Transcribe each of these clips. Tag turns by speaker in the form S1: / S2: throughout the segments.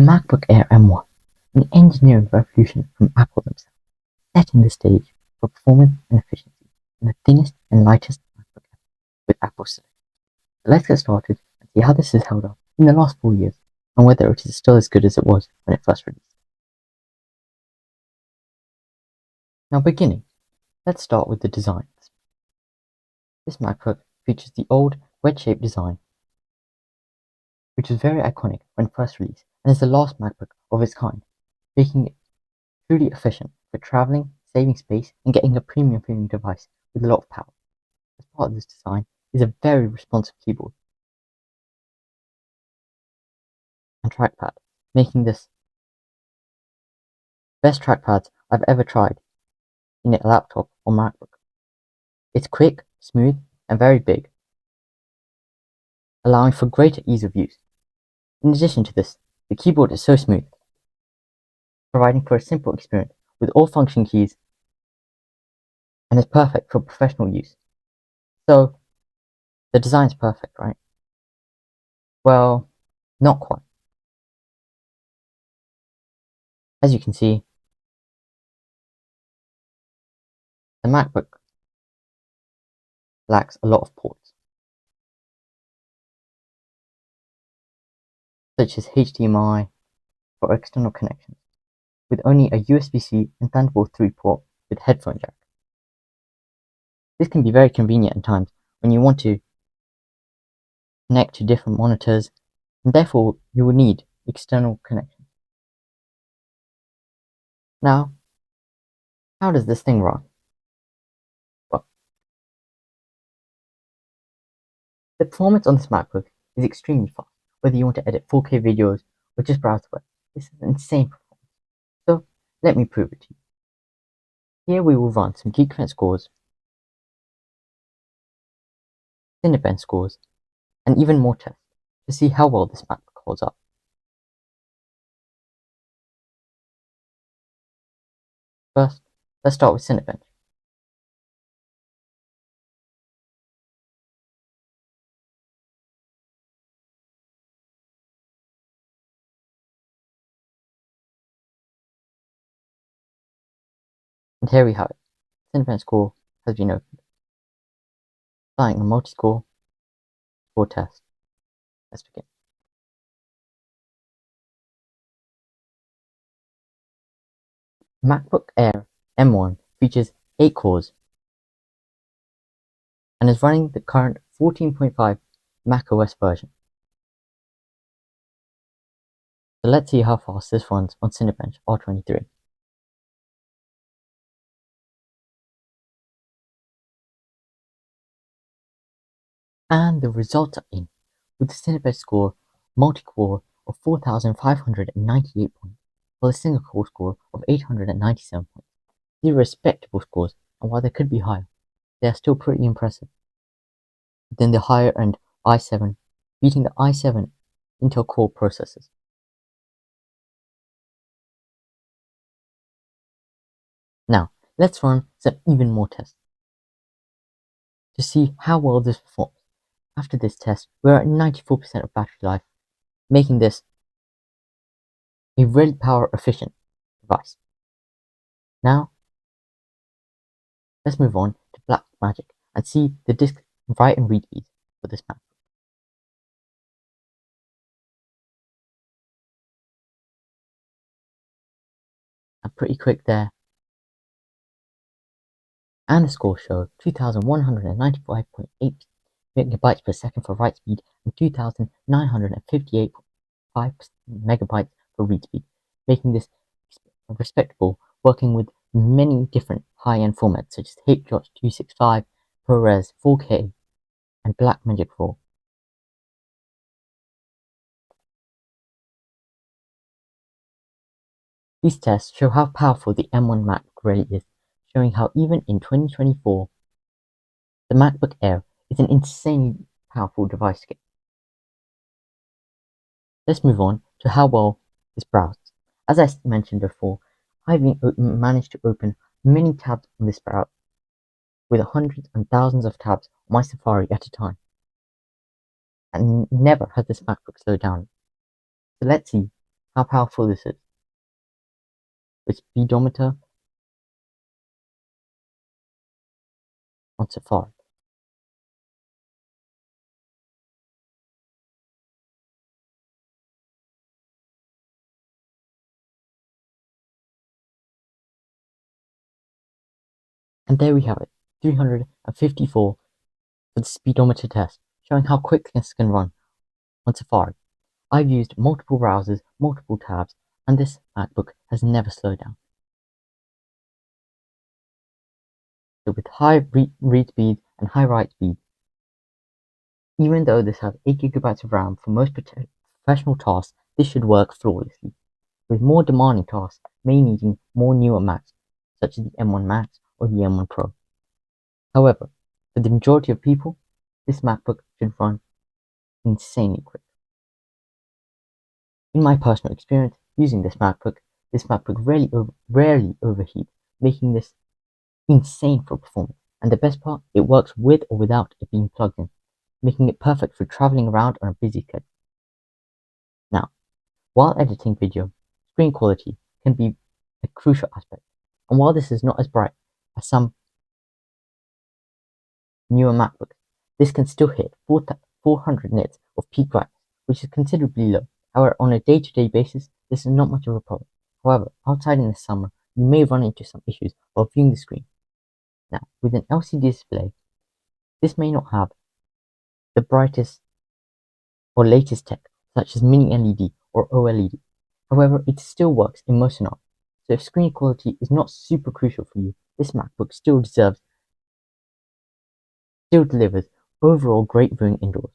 S1: The MacBook Air M1, an engineering revolution from Apple themselves, setting the stage for performance and efficiency in the thinnest and lightest MacBook ever with Apple Silicon. So let's get started and see how this has held up in the last 4 years and whether it is still as good as it was when it first released. Now beginning, let's start with the design. This MacBook features the old wedge-shaped design, which was very iconic when first released and is the last MacBook of its kind, making it truly efficient for traveling, saving space, and getting a premium feeling device with a lot of power. As part of this design is a very responsive keyboard and trackpad, making this best trackpads I've ever tried in a laptop or MacBook. It's quick, smooth, and very big, allowing for greater ease of use. In addition to this, the keyboard is so smooth, providing for a simple experience with all function keys, and is perfect for professional use. So, the design's perfect, right? Well, not quite. As you can see, the MacBook lacks a lot of ports, such as HDMI for external connections, with only a USB-C and Thunderbolt 3 port with headphone jack. This can be very convenient at times when you want to connect to different monitors, and therefore you will need external connections. Now, how does this thing run? Well, the performance on this MacBook is extremely fast, whether you want to edit 4K videos or just browse the web. This is insane performance. So, let me prove it to you. Here we will run some Geekbench scores, Cinebench scores, and even more tests to see how well this MacBook holds up. First, let's start with Cinebench. And here we have it. Cinebench score has been opened. Applying a multi-score score test. Let's begin. MacBook Air M1 features 8 cores and is running the current 14.5 macOS version. So let's see how fast this runs on Cinebench R23. And the results are in, with the Cinebench score multi-core of 4,598 points, while the single-core score of 897 points. These are respectable scores, and while they could be higher, they are still pretty impressive. Then the higher-end i7, beating the i7 Intel Core processors. Now, let's run some even more tests to see how well this performs. After this test, we're at 94% of battery life, making this a really power-efficient device. Now, let's move on to Blackmagic and see the disk write and read speeds for this Mac. I'm pretty quick there. And the scores show 2,195.8 megabytes per second for write speed and 2,958.5 megabytes for read speed, making this respectable, working with many different high-end formats such as H.265, ProRes, 4K, and Blackmagic Raw. These tests show how powerful the M1 MacBook really is, showing how even in 2024, the MacBook Air is an insanely powerful device to get. Let's move on to how well this browses. As I mentioned before, I've managed to open many tabs on this browser, with hundreds and thousands of tabs on my Safari at a time. And never has this MacBook slowed down. So let's see how powerful this is with Speedometer on Safari. And there we have it, 354 for the Speedometer test, showing how quick this can run on Safari. I've used multiple browsers, multiple tabs, and this MacBook has never slowed down. So with high read speed and high write speed, even though this has 8GB of RAM for most professional tasks, this should work flawlessly. With more demanding tasks, may needing more newer Macs, such as the M1 Max or the M1 Pro. However, for the majority of people, this MacBook should run insanely quick. In my personal experience using this MacBook rarely overheats, making this insane for performance. And the best part, it works with or without it being plugged in, making it perfect for traveling around on a busy schedule. Now, while editing video, screen quality can be a crucial aspect. And while this is not as bright as some newer MacBooks, this can still hit 400 nits of peak brightness, which is considerably low. However, on a day-to-day basis, this is not much of a problem. However, outside in the summer, you may run into some issues while viewing the screen. Now, with an LCD display, this may not have the brightest or latest tech, such as mini LED or OLED. However, it still works in most scenarios. So if screen quality is not super crucial for you, this MacBook still delivers overall great viewing indoors.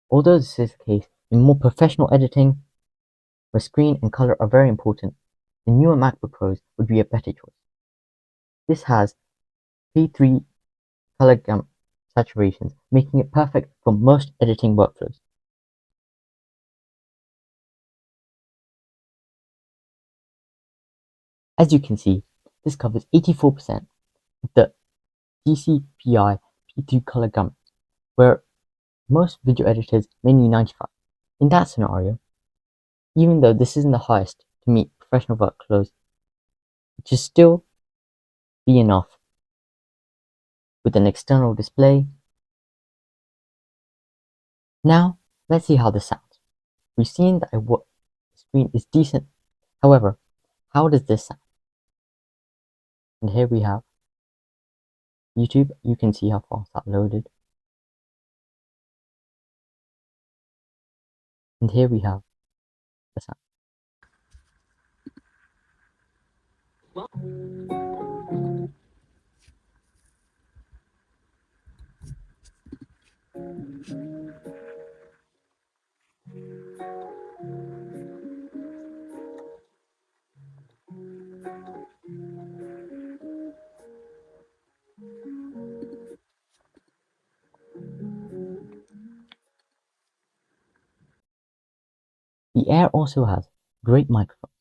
S1: Although this is the case in more professional editing, where screen and color are very important, the newer MacBook Pros would be a better choice. This has P3 color gamut saturations, making it perfect for most editing workflows. As you can see, this covers 84% of the DCPI P3 color gamut, where most video editors may need 95. In that scenario, even though this isn't the highest to meet professional workflows, it should still be enough with an external display. Now, let's see how this sounds. We've seen that the screen is decent. However, how does this sound? And here we have YouTube. You can see how fast that loaded. And here we have the sound. The Air also has great microphones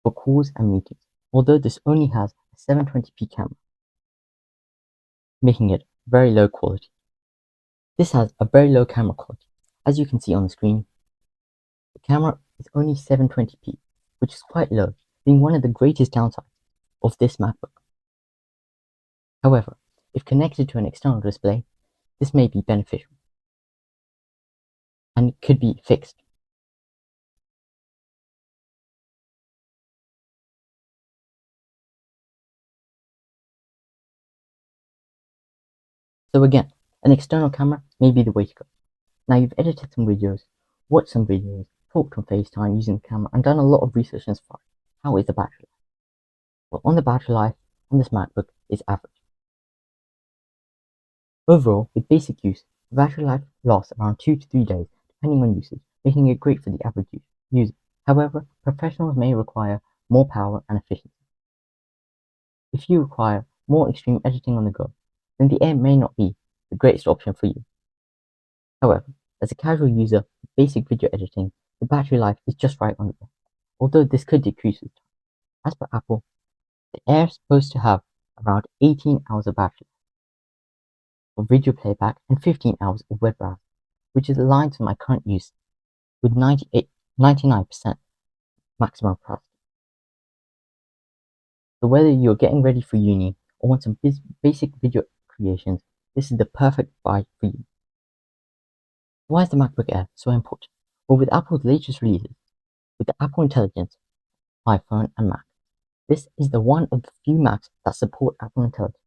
S1: for calls and meetings, although this only has a 720p camera, making it very low quality. This has a very low camera quality. As you can see on the screen, the camera is only 720p, which is quite low, being one of the greatest downsides of this MacBook. However, if connected to an external display, this may be beneficial and could be fixed. So again, an external camera may be the way to go. Now you've edited some videos, watched some videos, talked on FaceTime using the camera, and done a lot of research on Safari. How is the battery life? Well, on the battery life on this MacBook is average. Overall, with basic use, the battery life lasts around 2 to 3 days, depending on usage, making it great for the average user. However, professionals may require more power and efficiency. If you require more extreme editing on the go, then the Air may not be the greatest option for you. However, as a casual user with basic video editing, the battery life is just right on the Air, although this could decrease with time. As per Apple, the Air is supposed to have around 18 hours of battery for video playback and 15 hours of web browsing, which is aligned to my current use with 98 99% maximum capacity. So whether you're getting ready for uni or want some basic video creations, this is the perfect buy for you. Why is the MacBook Air so important? Well, with Apple's latest releases, with the Apple Intelligence, iPhone and Mac, this is the one of the few Macs that support Apple Intelligence.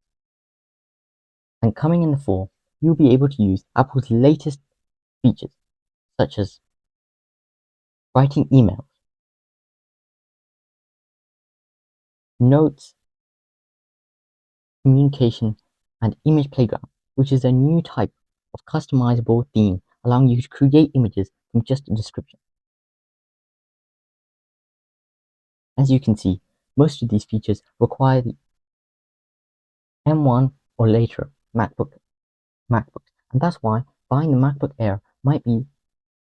S1: And coming in the fall, you'll be able to use Apple's latest features, such as writing emails, notes, communication, and image playground, which is a new type of customizable theme allowing you to create images from just a description. As you can see, most of these features require the M1 or later MacBooks, and that's why buying the MacBook Air might be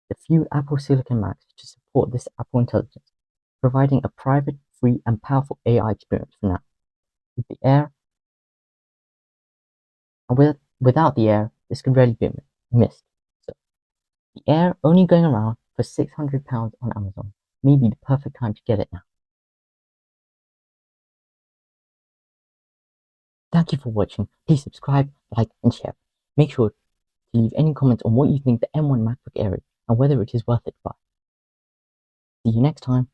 S1: the few Apple Silicon Macs to support this Apple Intelligence, providing a private, free, and powerful AI experience for now. With the Air, and without the Air, this could really be missed. So, the Air only going around for £600 on Amazon may be the perfect time to get it now. Thank you for watching. Please subscribe, like, and share. Make sure to leave any comments on what you think the M1 MacBook Air is and whether it is worth it to buy. See you next time.